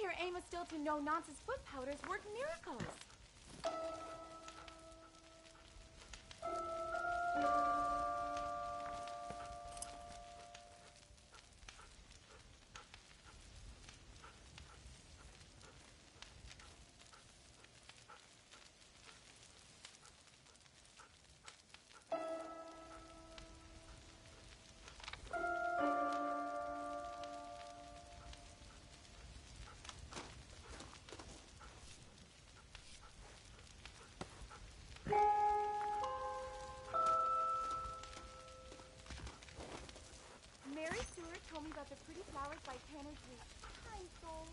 your aim is still to know Nance's foot powders work miracles. Mary Stewart told me about the pretty flowers by Tanner Drew. Kind soul.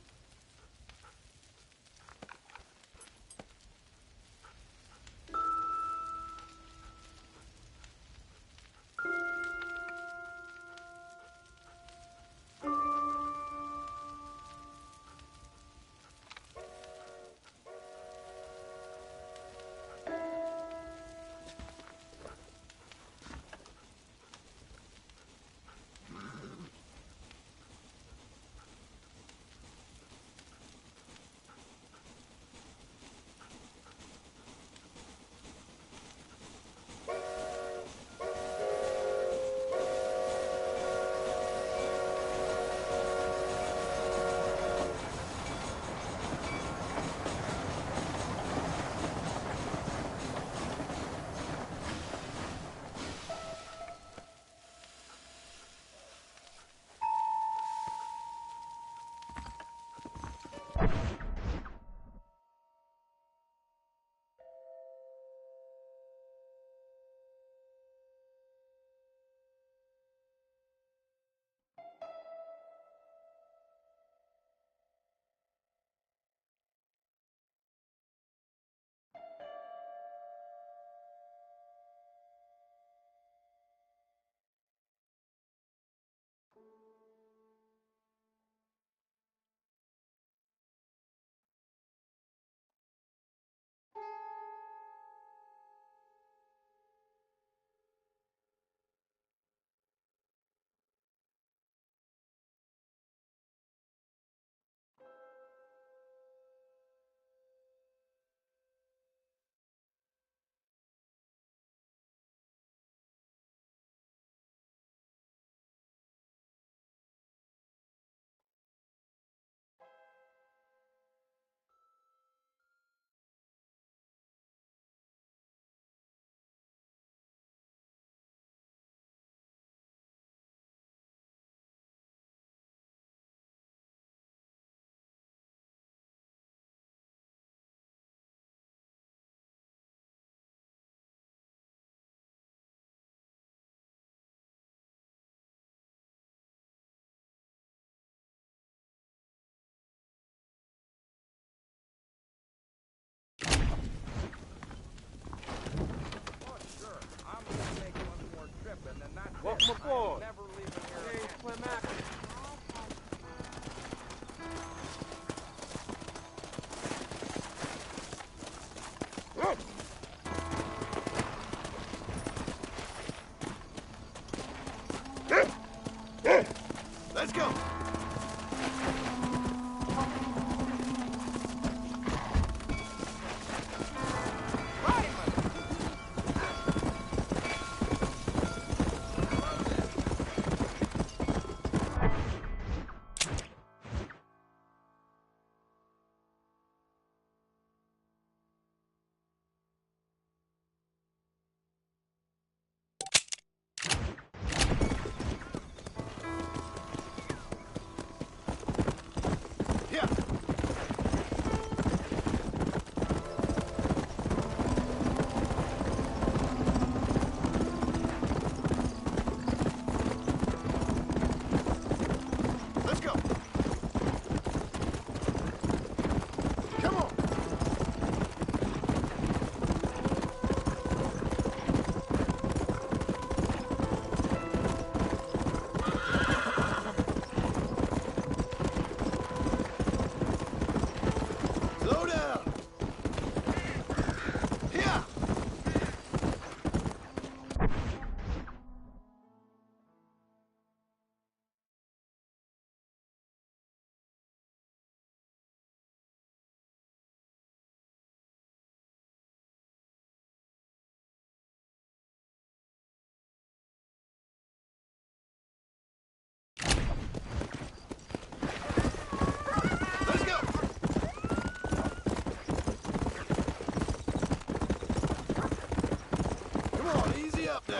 up now.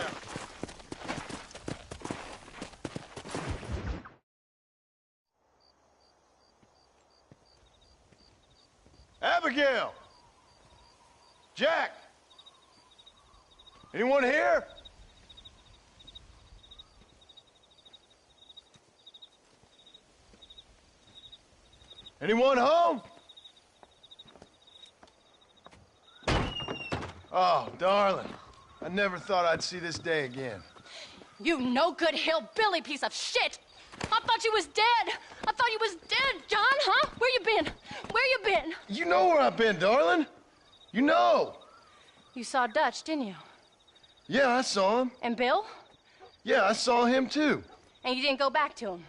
Abigail! Jack! Anyone here? Anyone home? Oh, darling. I never thought I'd see this day again. You no-good hillbilly piece of shit! I thought you was dead! I thought you was dead, John, huh? Where you been? Where you been? You know where I've been, darling. You know. You saw Dutch, didn't you? Yeah, I saw him. And Bill? Yeah, I saw him too. And you didn't go back to him?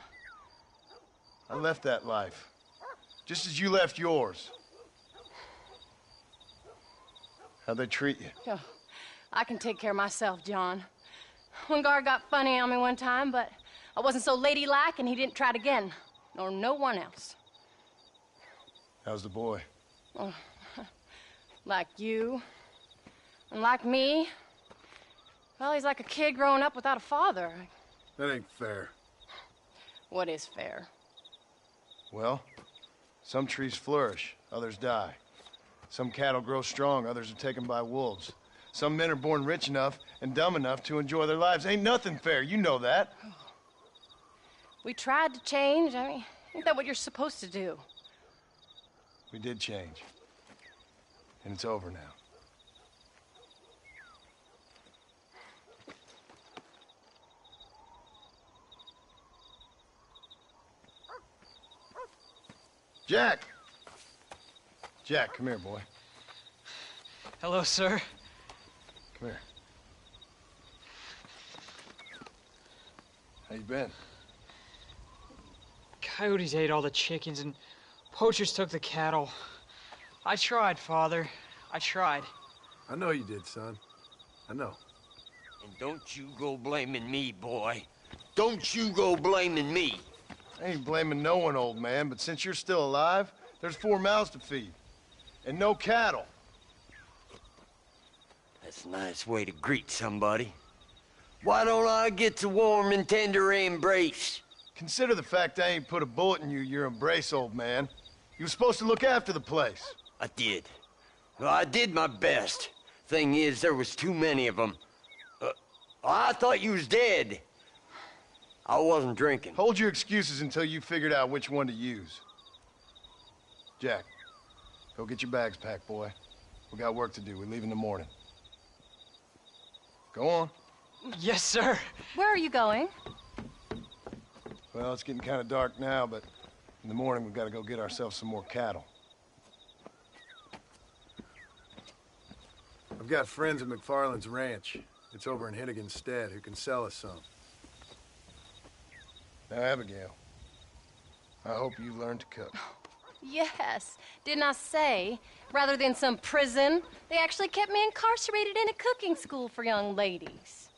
I left that life. Just as you left yours. How'd they treat you? Oh, I can take care of myself, John. One guard got funny on me one time, but I wasn't so ladylike and he didn't try it again. Nor no one else. How's the boy? Oh, like you. And like me. Well, he's like a kid growing up without a father. That ain't fair. What is fair? Well, some trees flourish, others die. Some cattle grow strong, others are taken by wolves. Some men are born rich enough and dumb enough to enjoy their lives. Ain't nothing fair, you know that. We tried to change. I mean, ain't that what you're supposed to do? We did change. And it's over now. Jack! Jack, come here, boy. Hello, sir. Come here. How you been? Coyotes ate all the chickens and poachers took the cattle. I tried, Father. I tried. I know you did, son. I know. And don't you go blaming me, boy. Don't you go blaming me. I ain't blaming no one, old man, but since you're still alive, there's 4 mouths to feed. And no cattle. That's a nice way to greet somebody. Why don't I get the warm and tender embrace? Consider the fact I ain't put a bullet in your embrace, old man. You were supposed to look after the place. I did. Well, I did my best. Thing is, there was too many of them. I thought you was dead. I wasn't drinking. Hold your excuses until you figured out which one to use. Jack, go get your bags packed, boy. We got work to do. We leave in the morning. Go on. Yes, sir. Where are you going? Well, it's getting kind of dark now, but in the morning we've got to go get ourselves some more cattle. I've got friends at McFarland's ranch. It's over in Hinnigan's Stead who can sell us some. Now, Abigail, I hope you learn to cook. Yes. Didn't I say, rather than some prison, they actually kept me incarcerated in a cooking school for young ladies.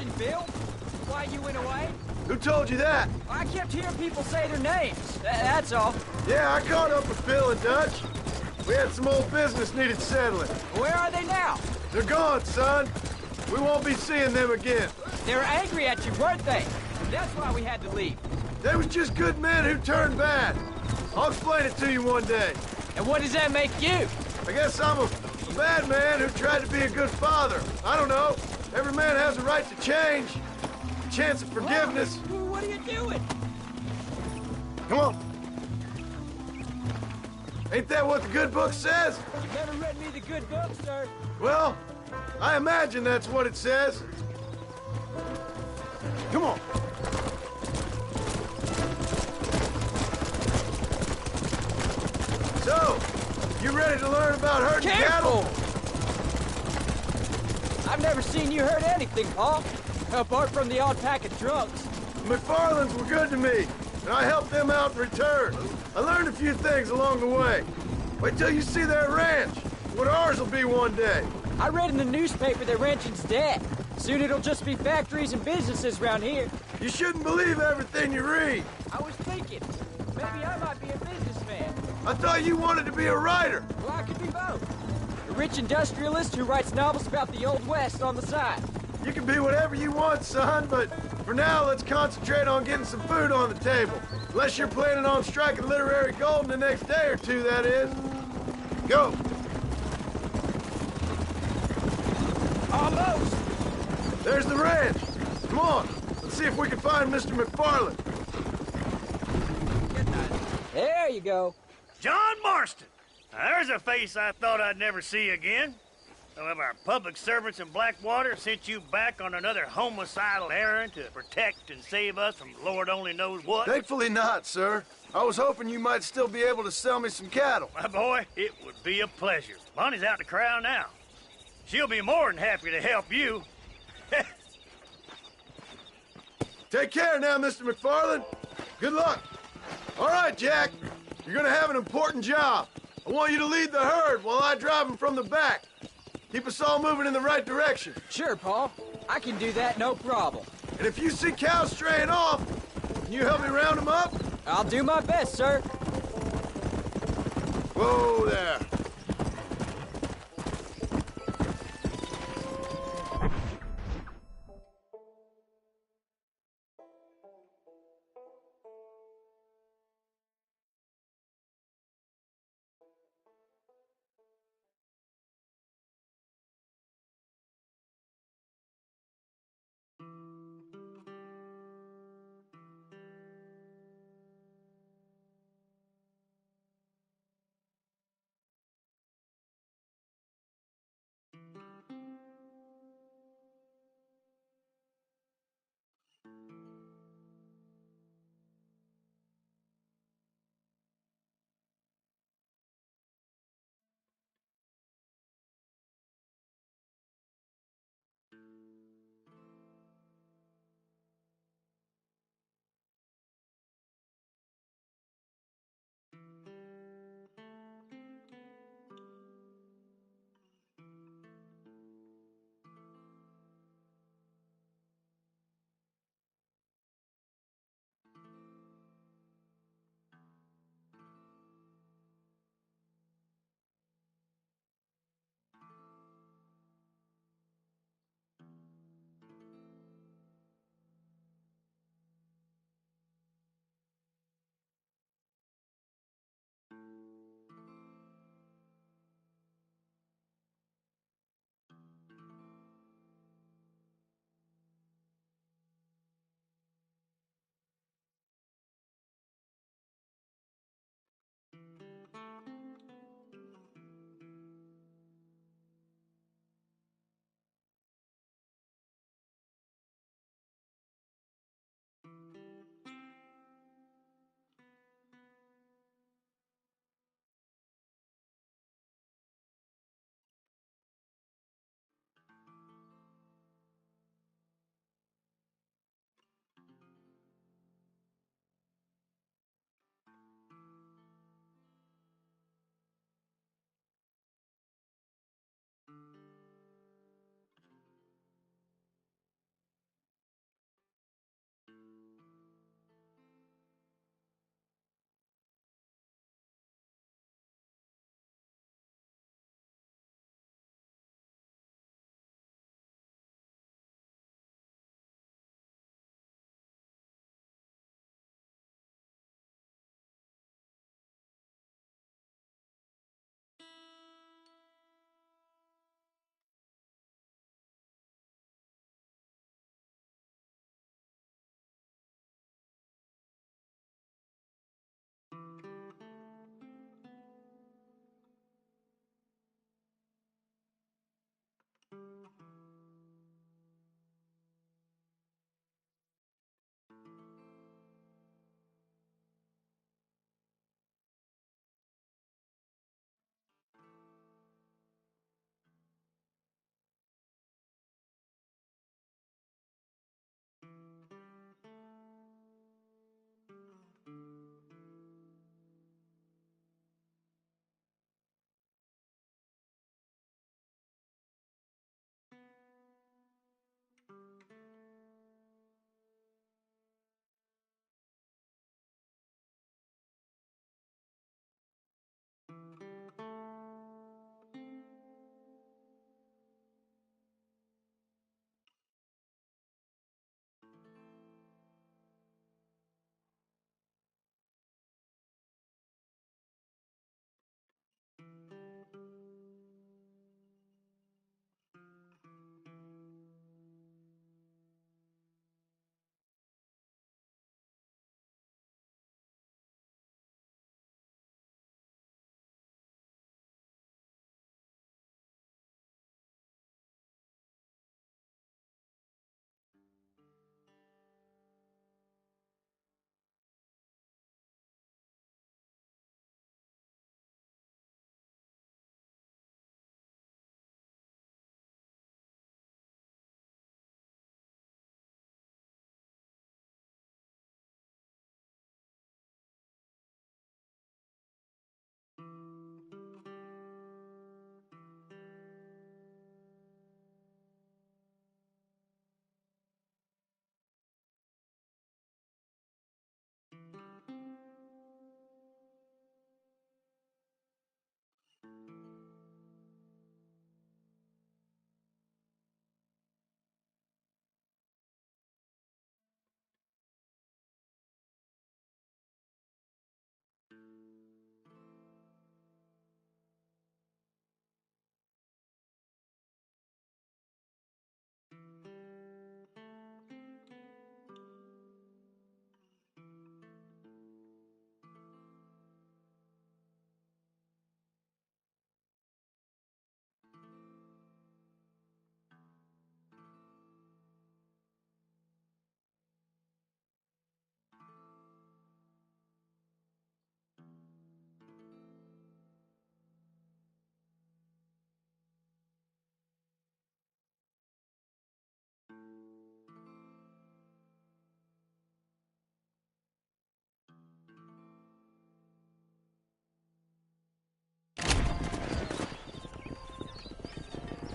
Rich and Bill? Why you went away? Who told you that? I kept hearing people say their names. That's all. Yeah, I caught up with Bill and Dutch. We had some old business needed settling. Where are they now? They're gone, son. We won't be seeing them again. They were angry at you, weren't they? That's why we had to leave. They was just good men who turned bad. I'll explain it to you one day. And what does that make you? I guess I'm a bad man who tried to be a good father. I don't know. Every man has a right to change. A chance of forgiveness. Whoa, what are you doing? Come on. Ain't that what the good book says? You've never read me the good book, sir. Well, I imagine that's what it says. Come on. So, you ready to learn about herding cattle? I've never seen you hurt anything, Paul. Apart from the odd pack of drugs. The McFarlands were good to me, and I helped them out in return. I learned a few things along the way. Wait till you see their ranch. What ours will be one day. I read in the newspaper that ranching's dead. Soon it'll just be factories and businesses around here. You shouldn't believe everything you read. I was thinking, maybe I might be a businessman. I thought you wanted to be a writer. Well, I could be both. A rich industrialist who writes novels about the Old West on the side. You can be whatever you want, son, but for now, let's concentrate on getting some food on the table. Unless you're planning on striking literary gold in the next day or two, that is. Go. Almost. There's the ranch. Come on. Let's see if we can find Mr. McFarland. There you go. John Marston. Now, there's a face I thought I'd never see again. Some of our public servants in Blackwater sent you back on another homicidal errand to protect and save us from Lord only knows what. Thankfully not, sir. I was hoping you might still be able to sell me some cattle. My boy, it would be a pleasure. Bonnie's out in the crowd now. She'll be more than happy to help you. Take care now, Mr. McFarland. Good luck. All right, Jack. You're gonna have an important job. I want you to lead the herd while I drive them from the back. Keep us all moving in the right direction. Sure, Paul. I can do that, no problem. And if you see cows straying off, can you help me round them up? I'll do my best, sir. Whoa there.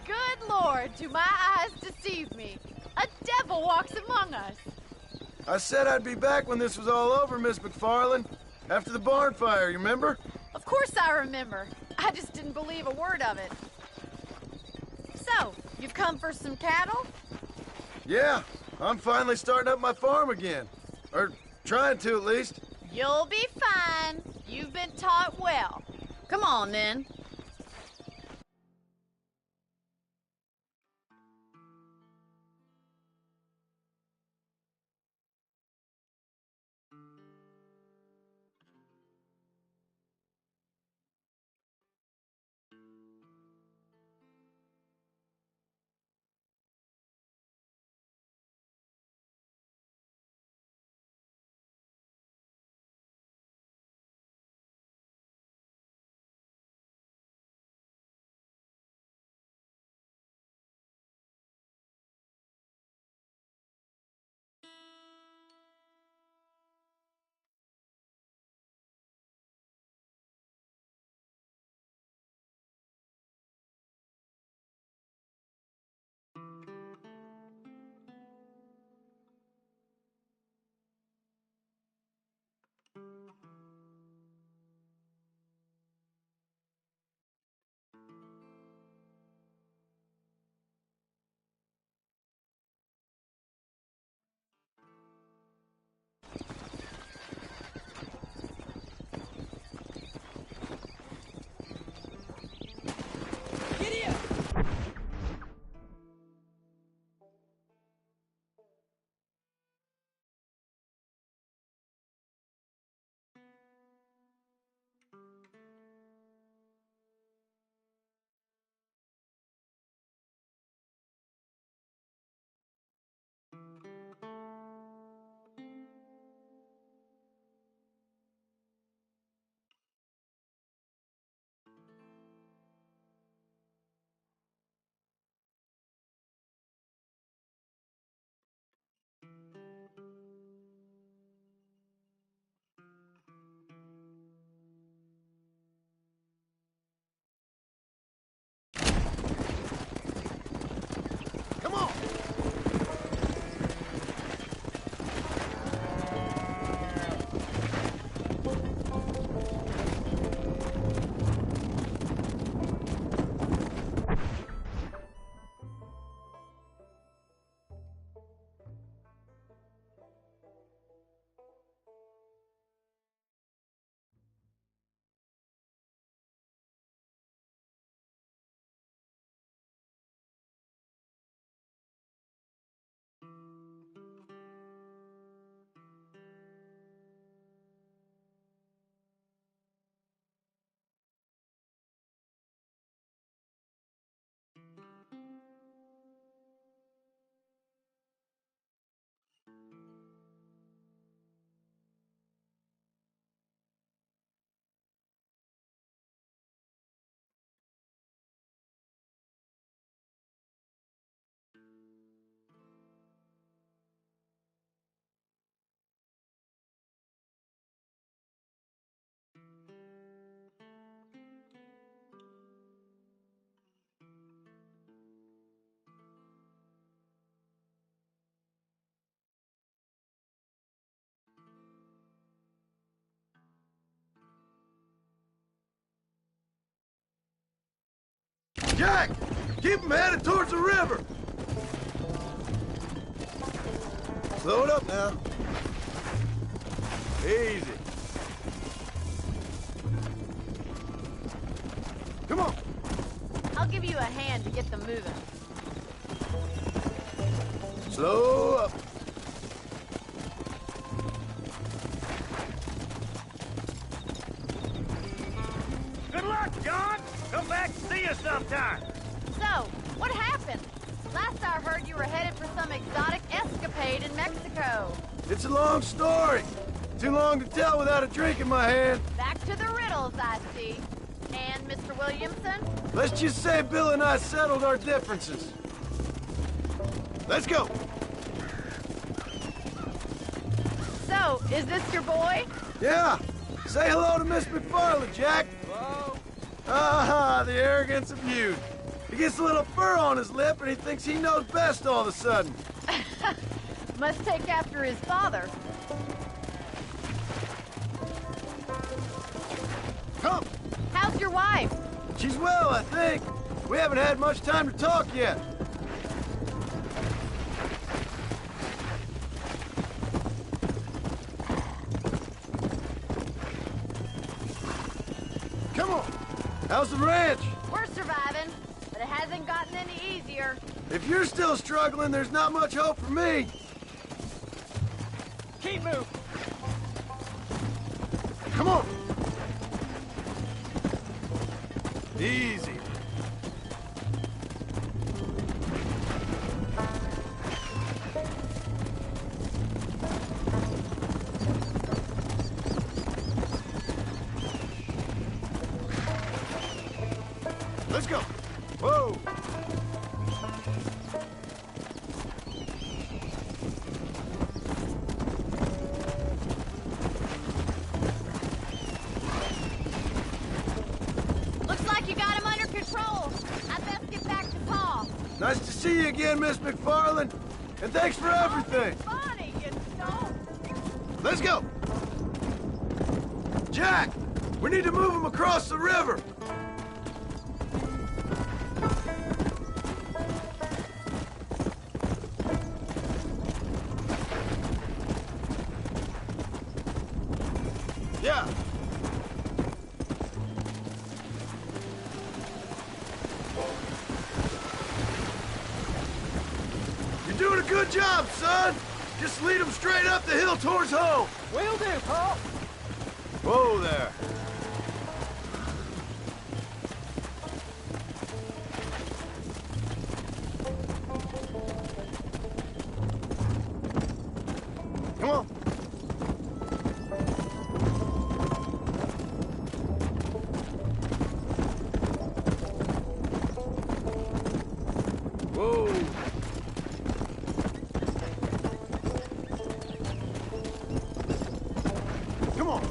Good Lord, do my eyes deceive me? A devil walks among us. I said I'd be back when this was all over, Miss McFarland. After the barn fire, you remember? Of course I remember. I just didn't believe a word of it. So, you've come for some cattle? Yeah, I'm finally starting up my farm again. Or trying to, at least. You'll be fine. You've been taught well. Come on, then. Jack! Keep them headed towards the river! Slow it up now. Easy. Come on. I'll give you a hand to get them moving. Slow up. Good luck, John. Come back and see us sometime. So, what happened? Last I heard, you were headed for some exotic escapade in Mexico. It's a long story. Too long to tell without a drink in my hand. Back to the riddles, I see. And Mr. Williamson? Let's just say Bill and I settled our differences. Let's go. So, is this your boy? Yeah. Say hello to Miss McFarland, Jack. Hello? Ah, the arrogance of youth. He gets a little fur on his lip and he thinks he knows best all of a sudden. Must take after his father. Come. How's your wife? She's well, I think. We haven't had much time to talk yet. Come on. How's the ranch? We're surviving, but it hasn't gotten any easier. If you're still struggling, there's not much hope for me. Keep moving. Come on. Easy. Let's go. Whoa. Looks like you got him under control. I best get back to Pa. Nice to see you again, Miss McFarland. And thanks for everything. Funny, you know. Let's go. Jack, we need to move him across the river. Yeah. You're doing a good job, son. Just lead him straight up the hill towards home. Will do, Paul. Whoa there. Come on. Whoa. Come on.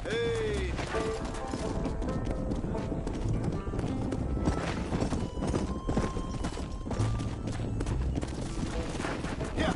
Hey. Yeah.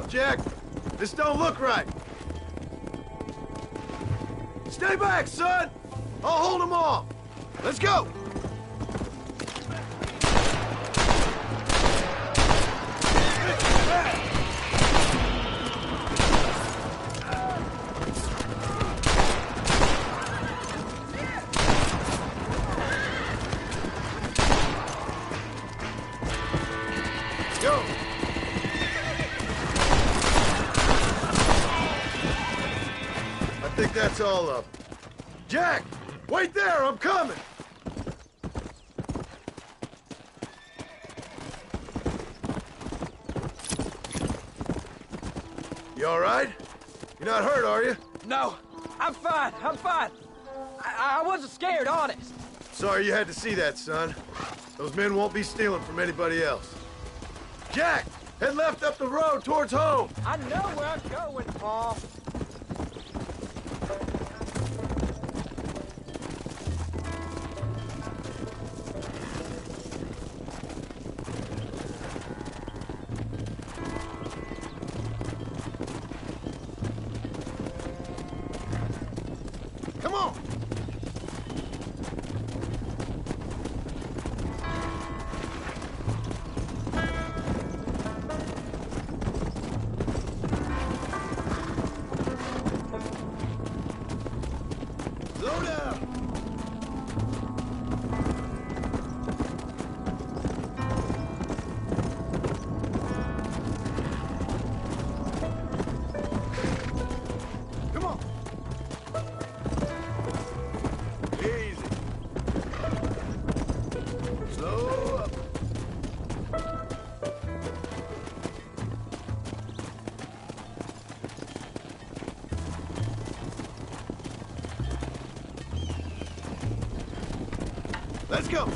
off, Jack. This don't look right. Stay back, son. I'll hold them off. Let's go. Go. I think that's all of them. Jack, wait there, I'm coming. You all right? You're not hurt, are you? No, I'm fine. I wasn't scared, honest. Sorry you had to see that, son. Those men won't be stealing from anybody else. Jack, head left up the road towards home. I know where I'm going, Paul. Come on. Slow down. Come on. Easy. Slow up. Let's go.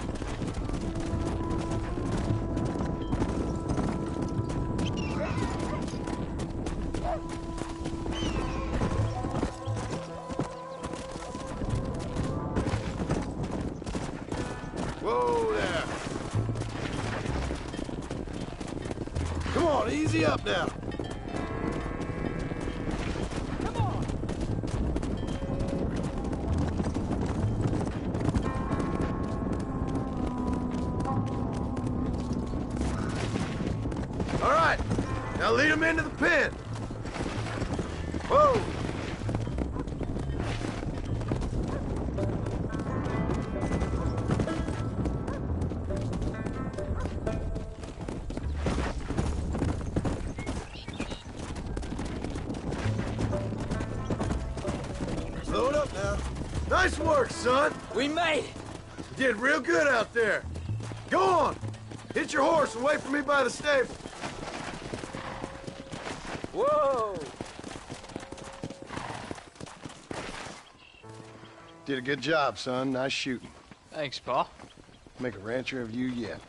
Whoa there. Come on, easy up now. Come on. All right, now lead them into the pen. Whoa. Slow it up now. Nice work, son. We made it. You did real good out there. Go on. Hit your horse and wait for me by the stable. Whoa. Did a good job, son. Nice shooting. Thanks, Pa. Make a rancher of you yet.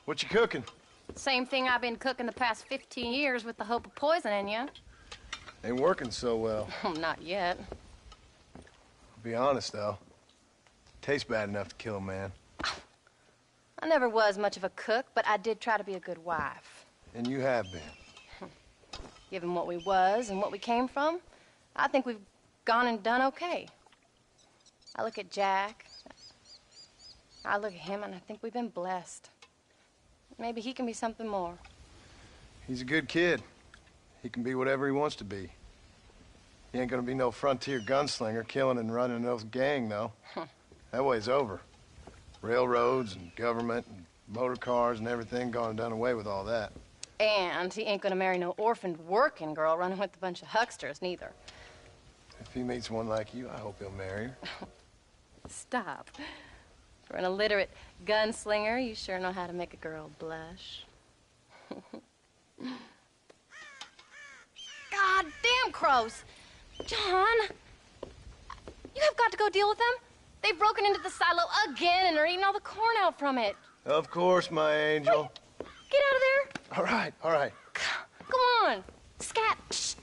What you cooking? Same thing I've been cooking the past 15 years with the hope of poisoning you. Ain't working so well. Not yet. Be honest, though. Tastes bad enough to kill a man. I never was much of a cook, but I did try to be a good wife. And you have been. Given what we was and what we came from, I think we've gone and done okay. I look at Jack, I look at him, and I think we've been blessed. Maybe he can be something more. He's a good kid. He can be whatever he wants to be. He ain't gonna be no frontier gunslinger killing and running no gang, though. That way's over. Railroads and government and motor cars and everything gone and done away with all that. And he ain't gonna marry no orphaned working girl running with a bunch of hucksters, neither. If he meets one like you, I hope he'll marry her. Stop. For an illiterate gunslinger, you sure know how to make a girl blush. God damn crows! John! You have got to go deal with them. They've broken into the silo again and are eating all the corn out from it. Of course, my angel. Wait, get out of there. All right, all right. Go on. Scat. Shh.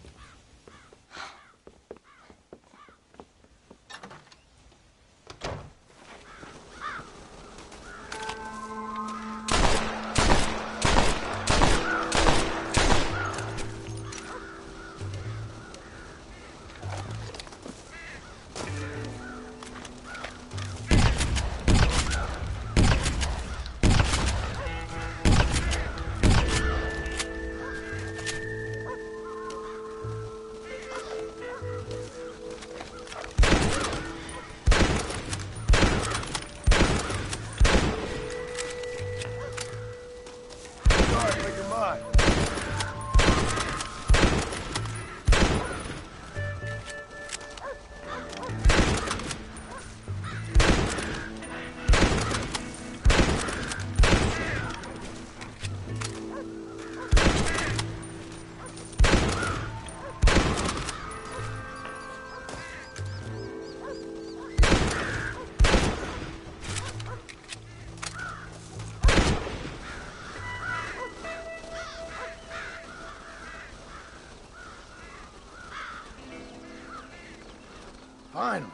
Finally.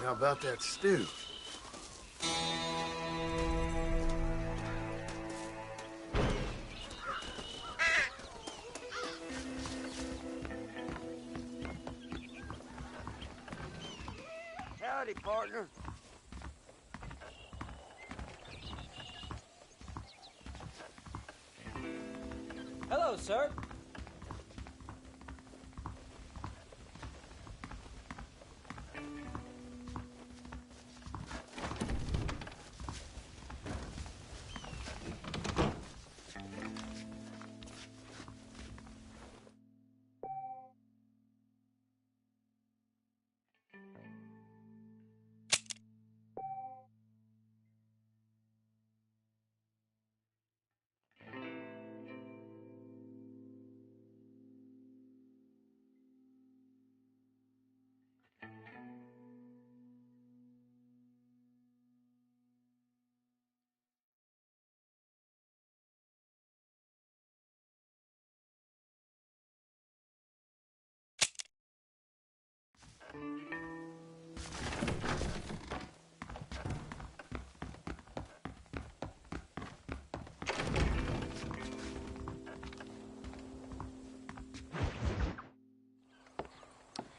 How about that stew? Howdy, partner. Hello, sir.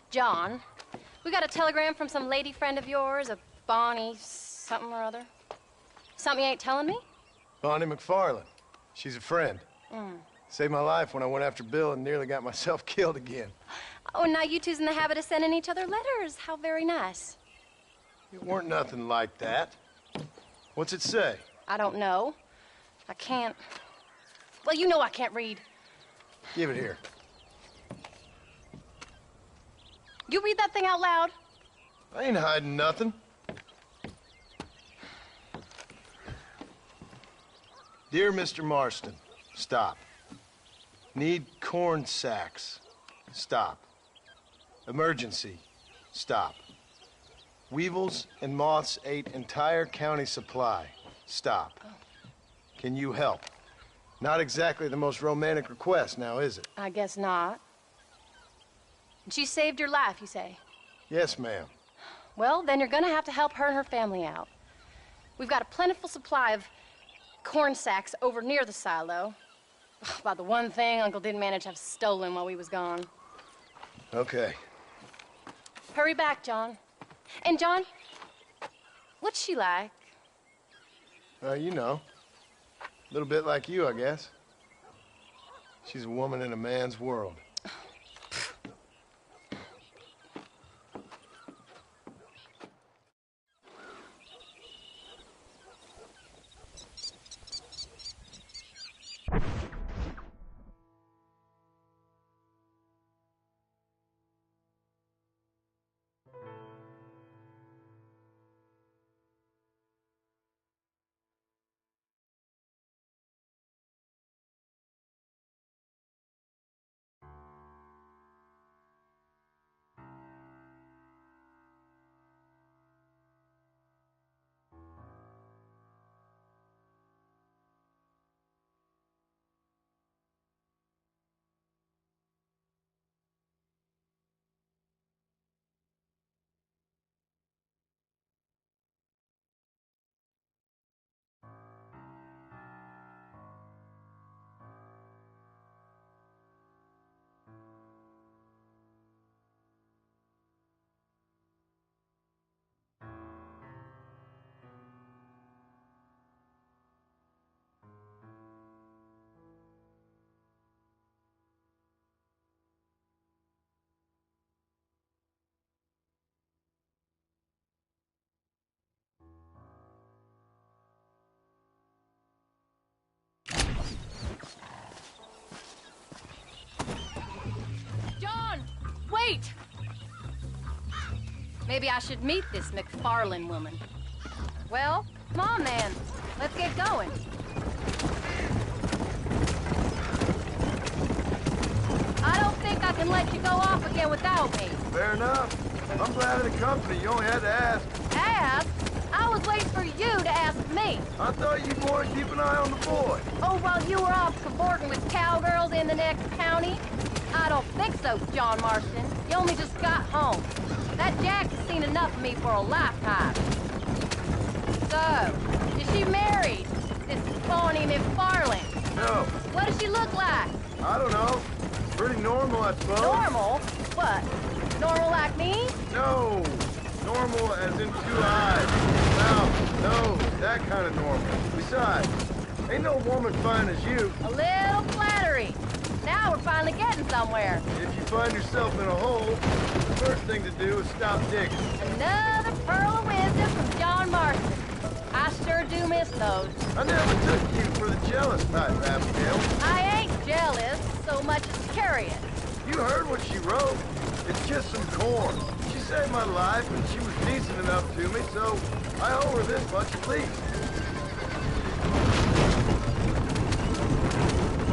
John, we got a telegram from some lady friend of yours, a Bonnie something or other. Something you ain't telling me? Bonnie McFarland. She's a friend. Saved my life when I went after Bill and nearly got myself killed again. Oh, and now you two's in the habit of sending each other letters. How very nice. It weren't nothing like that. What's it say? I don't know. I can't. Well, you know I can't read. Give it here. You read that thing out loud? I ain't hiding nothing. Dear Mr. Marston, stop. Need corn sacks. Stop. Emergency. Stop. Weevils and moths ate entire county supply. Stop. Can you help? Not exactly the most romantic request now, is it? I guess not. She saved your life, you say? Yes, ma'am. Well, then you're gonna have to help her and her family out. We've got a plentiful supply of corn sacks over near the silo. About the one thing Uncle didn't manage to have stolen while we was gone. Okay. Hurry back, John. And John, what's she like? You know. A little bit like you, I guess. She's a woman in a man's world. Wait! Maybe I should meet this McFarlane woman. Well, come on then. Let's get going. I don't think I can let you go off again without me. Fair enough. I'm glad of the company. You only had to ask. Ask? I was waiting for you to ask me. I thought you'd want to keep an eye on the boy. Oh, while you were off cavorting with cowgirls in the next county? I don't think so, John Marston. You only just got home. That Jack has seen enough of me for a lifetime. So, is she married? This Bonnie McFarlane? No, What does she look like? I don't know. Pretty normal, I suppose. Normal? What? Normal like me? No, normal as in 2 eyes, mouth, nose, that kind of normal. Besides, ain't no woman fine as you. A little flattery. Now we're finally getting somewhere. If you find yourself in a hole, the first thing to do is stop digging. Another pearl of wisdom from John Marston. I sure do miss those. I never took you for the jealous type, Abigail. I ain't jealous so much as curious. You heard what she wrote. It's just some corn. She saved my life, and she was decent enough to me, so I owe her this much at least.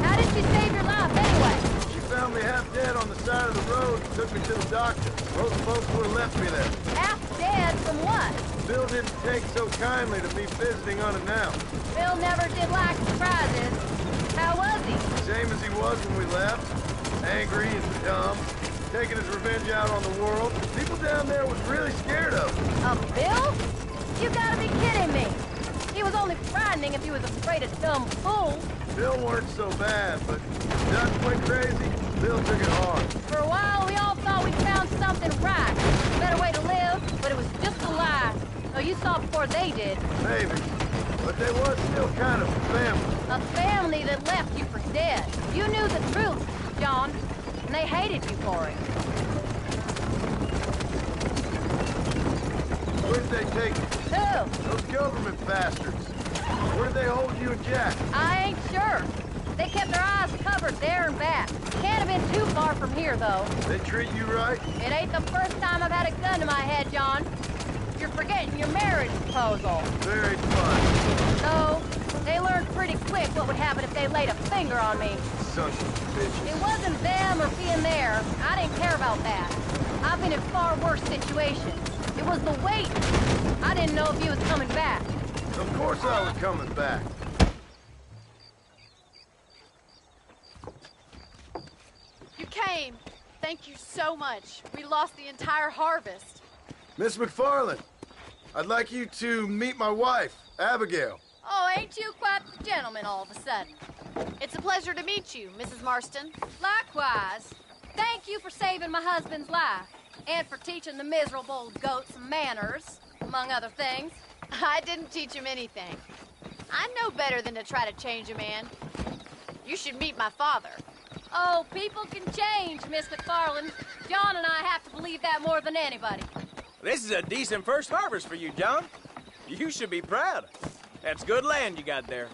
How did she save your life anyway? She found me half dead on the side of the road and took me to the doctor. Most folks would have left me there. Half dead from what? Bill didn't take so kindly to me visiting unannounced. Bill never did like surprises. How was he? Same as he was when we left. Angry and dumb. Taking his revenge out on the world. People down there was really scared of him. Of Bill? You gotta be kidding me. He was only frightening if he was afraid of dumb fools. Bill weren't so bad, but Duck went crazy. Bill took it hard. For a while, we all thought we'd found something right. A better way to live, but it was just a lie. Oh, you saw before they did. Maybe. But they was still kind of a family. A family that left you for dead. You knew the truth, John, and they hated you for it. Where'd they take you? Who? Those government bastards. Where'd they hold you and Jack? I ain't sure. They kept their eyes covered there and back. Can't have been too far from here, though. They treat you right? It ain't the first time I've had a gun to my head, John. You're forgetting your marriage proposal. Very fun. So, they learned pretty quick what would happen if they laid a finger on me. Sons of bitches. It wasn't them or being there. I didn't care about that. I've been in far worse situations. It was the wait. I didn't know if he was coming back. Of course I was coming back. You came. Thank you so much. We lost the entire harvest. Miss McFarlane, I'd like you to meet my wife, Abigail. Oh, ain't you quite the gentleman all of a sudden? It's a pleasure to meet you, Mrs. Marston. Likewise. Thank you for saving my husband's life. And for teaching the miserable old goat some manners, among other things. I didn't teach him anything. I know better than to try to change a man. You should meet my father. Oh, people can change, Miss McFarlane. John and I have to believe that more than anybody. This is a decent first harvest for you, John. You should be proud. That's good land you got there.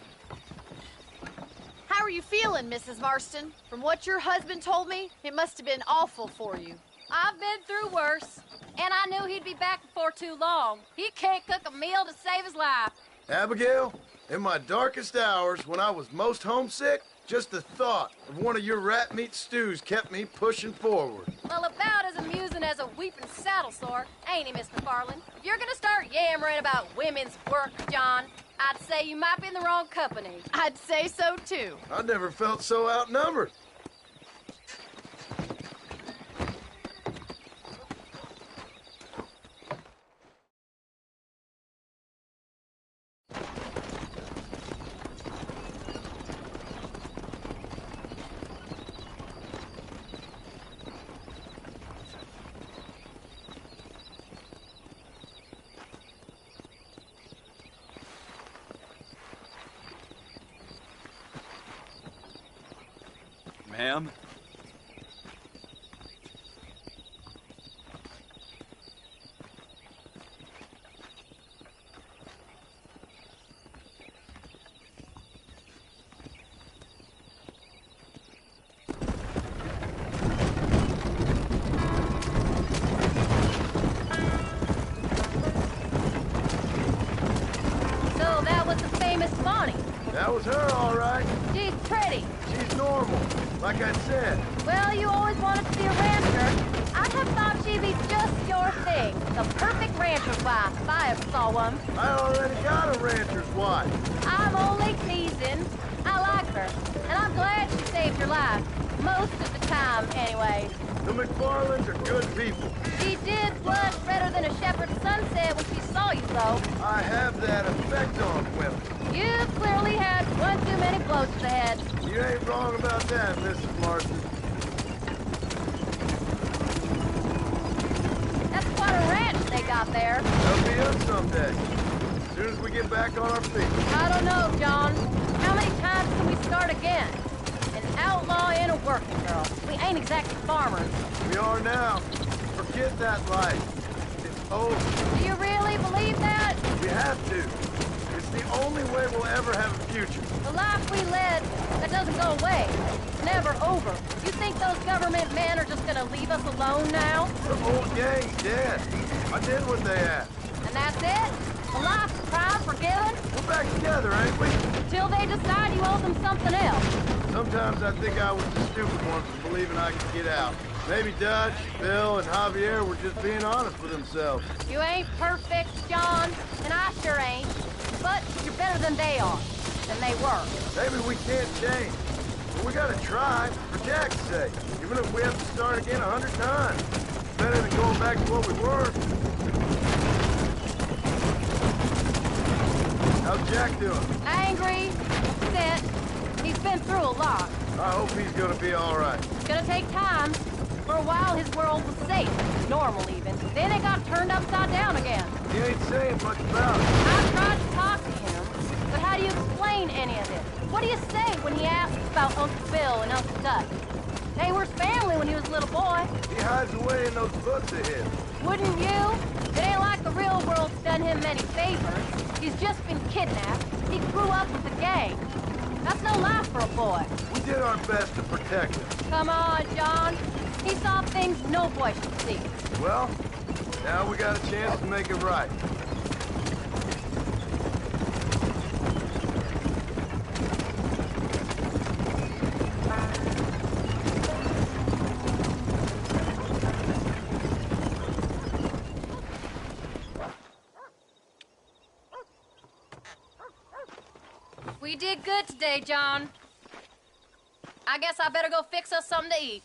How are you feeling, Mrs. Marston? From what your husband told me, it must have been awful for you. I've been through worse, and I knew he'd be back before too long. He can't cook a meal to save his life. Abigail, in my darkest hours, when I was most homesick, just the thought of one of your rat meat stews kept me pushing forward. Well, about as amusing as a weeping saddle sore, ain't he, Miss McFarlane? If you're gonna start yammering about women's work, John, I'd say you might be in the wrong company. I'd say so, too. I never felt so outnumbered. Ma'am? Miss Bonnie. That was her, all right. She's pretty. She's normal, like I said. Well, you always wanted to be a rancher. I'd have thought she'd be just your thing. The perfect rancher's wife, if I ever saw one. I already got a rancher's wife. I'm only teasing. I like her, and I'm glad she saved your life. Most of the time, anyway. The McFarlands are good people. She did blush redder than a shepherd's sunset when she saw you, though. I have that effect on women. You clearly had one too many blows to the head. You ain't wrong about that, Mrs. Marston. That's quite a ranch they got there. That'll be us someday. As soon as we get back on our feet. I don't know, John. How many times can we start again? An outlaw and a working girl. We ain't exactly farmers. We are now. Forget that life. It's over. Do you really believe that? We have to. It's the only way we'll ever have a future. The life we led, that doesn't go away. It's never over. You think those government men are just gonna leave us alone now? The whole gang's dead. I did what they asked. And that's it? A life of crime forgiven? We're back together, ain't we? Till they decide you owe them something else. Sometimes I think I was the stupid one for believing I could get out. Maybe Dutch, Bill, and Javier were just being honest with themselves. You ain't perfect, John, and I sure ain't. But you're better than they are. Than they were. Maybe we can't change. But we gotta try, for Jack's sake. Even if we have to start again 100 times. Better than going back to what we were. How's Jack doing? Angry, upset. He's been through a lot. I hope he's gonna be all right. It's gonna take time. For a while, his world was safe. Normal, even. Then it got turned upside down again. He ain't saying much about it. I tried to talk to him, but how do you explain any of it? What do you say when he asks about Uncle Bill and Uncle Dutch? They were family when he was a little boy. He hides away in those books of his. Wouldn't you? It ain't like the real world's done him many favors. He's just been kidnapped. He grew up with the gang. That's no life for a boy. We did our best to protect him. Come on, John. He saw things no boy should see. Well, now we got a chance to make it right. We did good today, John. I guess I better go fix us something to eat.